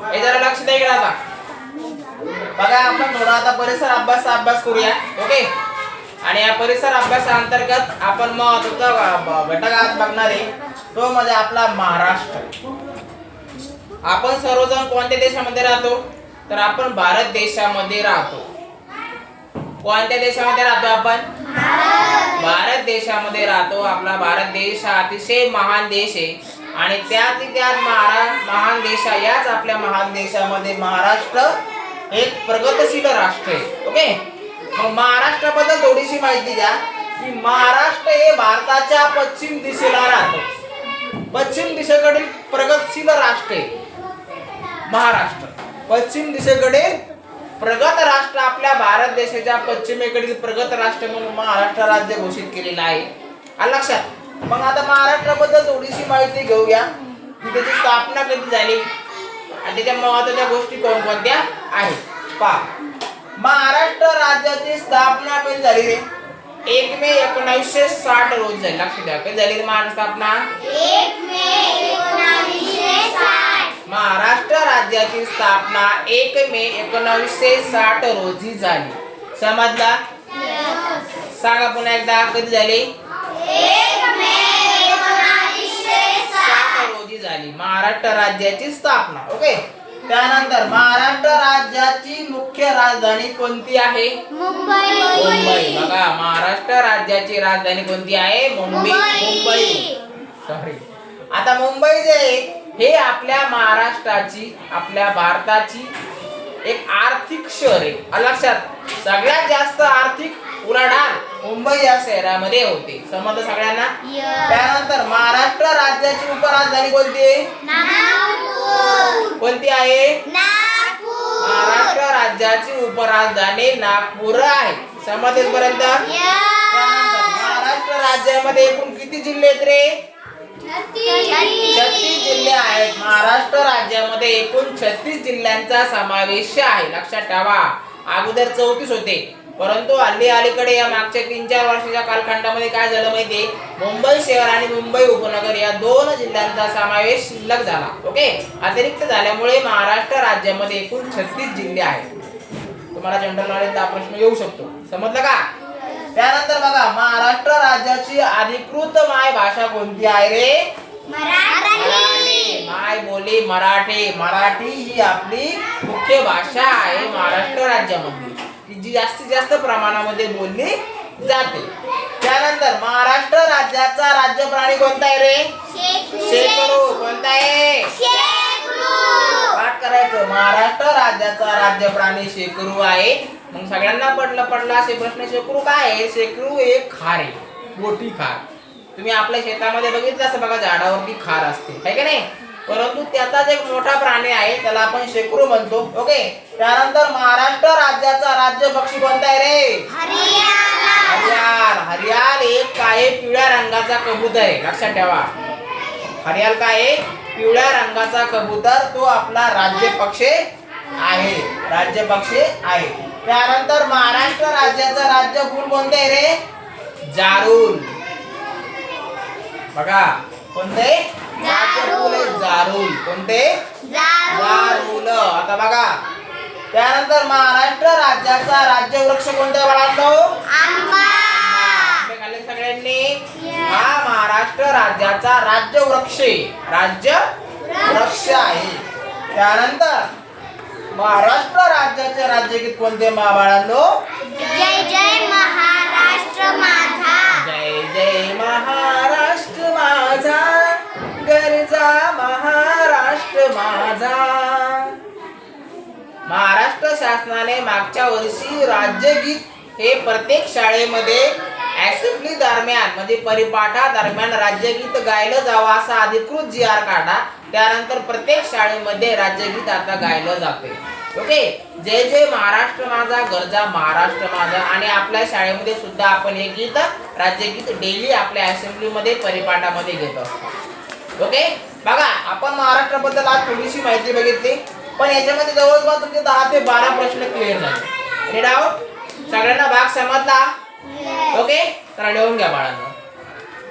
हे जरा लक्ष द्या इकडे आता बघा. आपण थोडा आता परिसर अभ्यास करूया. ओके. आणि या परिसर अभ्यासाअंतर्गत आपण महत्त्वाचा घटक आज बघणार आहे तो म्हणजे आपला महाराष्ट्र. आपण सर्वजण कोणत्या देशामध्ये राहतो तर आपण भारत देशामध्ये राहतो. कोणत्या देशामध्ये राहतो आपण? भारत देशामध्ये राहतो. आपला भारत देश हा अतिशय महान देश आहे आणि त्यात महान देश याच आपल्या महान देशामध्ये महाराष्ट्र एक प्रगतशील राष्ट्र आहे. ओके. मग महाराष्ट्राबद्दल थोडीशी माहिती द्या की महाराष्ट्र हे भारताच्या पश्चिम दिशेला राहतो. पश्चिम दिशेकडील प्रगतशील राष्ट्र आहे महाराष्ट्र. पश्चिम दिशेकडील प्रगत राष्ट्र आपल्या भारत देशाच्या पश्चिमेकडील प्रगत राष्ट्र म्हणून महाराष्ट्र राज्य घोषित केलेलं आहे. आलं लक्षात? मग आता महाराष्ट्राबद्दल थोडीशी माहिती घेऊया की त्याची स्थापना कधी झाली आणि त्याच्या महत्त्वाच्या गोष्टी कोणकोणत्या आहेत. पहा, महाराष्ट्र राज्याची स्थापना कधी झाली रे? 1 मे 1960 रोजी झाली. लक्ष द्या, कधी झाली महाराष्ट्र स्थापना? 1 मे 1960. महाराष्ट्र राज्याची स्थापना 1 मे 1960 रोजी झाली. समजला? सांगा पुन्हा एकदा, कधी झाली? 1 मे 1960 रोजी झाली महाराष्ट्र राज्याची स्थापना. ओके. त्यानंतर महाराष्ट्र राज्याची मुख्य राजधानी कोणती आहे? मुंबई. बघा, महाराष्ट्र राज्याची राजधानी कोणती आहे? मुंबई. सॉरी. आता मुंबई जे आहे हे आपल्या महाराष्ट्राची, आपल्या भारताची एक आर्थिक शहर आहे. लक्षात? सगळ्यात जास्त आर्थिक उलाढाल मुंबई या शहरामध्ये होते. समजलं सगळ्यांना? त्यानंतर महाराष्ट्र राज्याची उपराजधानी कोणती आहे? कोणती आहे? महाराष्ट्र राज्याची उपराजधानी नागपूर आहे. समजले पर्यंत? त्यानंतर महाराष्ट्र राज्यामध्ये एकूण किती जिल्हे आहेत रे? 36 जिल्हे आहेत. महाराष्ट्र राज्यामध्ये एकूण 36 जिल्ह्यांचा समावेश आहे. लक्षात ठेवा, अगोदर 34 होते, परंतु अलीकडे या मागच्या 3-4 वर्षाच्या कालखंडामध्ये काय झालं माहितीये? मुंबई शहर आणि मुंबई उपनगर या 2 जिल्ह्यांचा समावेश शिल्लक झाला. ओके. अतिरिक्त झाल्यामुळे महाराष्ट्र राज्यामध्ये एकूण 36 जिल्हे आहेत. तुम्हाला जनरल नॉलेजचा प्रश्न येऊ शकतो. समजलं का? त्यानंतर बघा, महाराष्ट्र राज्याची अधिकृत माय भाषा कोणती आहे रे? मराठी. माय बोली मराठी. मराठी ही आपली मुख्य भाषा आहे महाराष्ट्र राज्यामध्ये, की जी जास्तीत जास्त प्रमाणामध्ये बोलली जाते. त्यानंतर महाराष्ट्र राज्याचा राज्य प्राणी कोणता आहे रे? शेकरू. कोणता आहे? पाठ करायचं. महाराष्ट्र राज्याचा राज्य प्राणी शेकरू आहे. मग सगळ्यांना पडला असे प्रश्न, शेकरू काय आहे? शेकरू एक खार आहे, मोठी खार. तुम्ही आपल्या शेतामध्ये बघितलं असं बघा, झाडावरती खार असते, है की नाही? परंतु त्याचाच एक मोठा प्राणी आहे, त्याला आपण शेकरू म्हणतो. ओके. त्यानंतर महाराष्ट्र राज्याचा राज्य पक्षी कोणता आहे रे? हरियाल. हरियाल एक काय? पिवळ्या रंगाचा कबूतर आहे. लक्षात ठेवा, हरियाल काय? पिवळ्या रंगाचा कबूतर. तो आपला राज्य पक्षी आहे. राज्य पक्षी आहे. त्यानंतर महाराष्ट्र राज्याचा राज्य फूल कोणते आहे रे? जारूल. बघा, कोणते? जारूल. कोणते? जारूल. आता बघा, त्यानंतर महाराष्ट्र राज्याचा राज्य वृक्ष कोणता बाळांनो? आंबा. खाल्ले सगळ्यांनी? हा महाराष्ट्र राज्याचा राज्य वृक्ष आहे. त्यानंतर महाराष्ट्र राज्याचे राज्यगीत कोणते बाळांनो? जय जय महाराष्ट्र माझा. जय जय महाराष्ट्र माझा, गरजा महाराष्ट्र माझा. महाराष्ट्र शासनाने मागच्या वर्षी राज्यगीत हे प्रत्येक शाळेमध्ये असेंब्ली दरम्यान म्हणजे परिपाठा दरम्यान राज्यगीत गायलं जावं असा अधिकृत GR काढा. त्यानंतर प्रत्येक शाळेमध्ये राज्यगीत आता गायलं जाते. ओके. जय जय महाराष्ट्र माझा, गरजा महाराष्ट्र माझा. आणि आपल्या शाळेमध्ये सुद्धा आपण हे गीत, राज्यगीत डेली आपल्या असेंब्ली मध्ये परिपाठामध्ये घेत असतो. ओके. बघा, आपण महाराष्ट्राबद्दल आज थोडीशी माहिती बघितली, पण याच्यामध्ये जवळपास तुमचे 10 ते 12 प्रश्न क्लिअर झाले. सगळ्यांना भाग समजला? ओके. तर लिहून घ्या बाळांनो.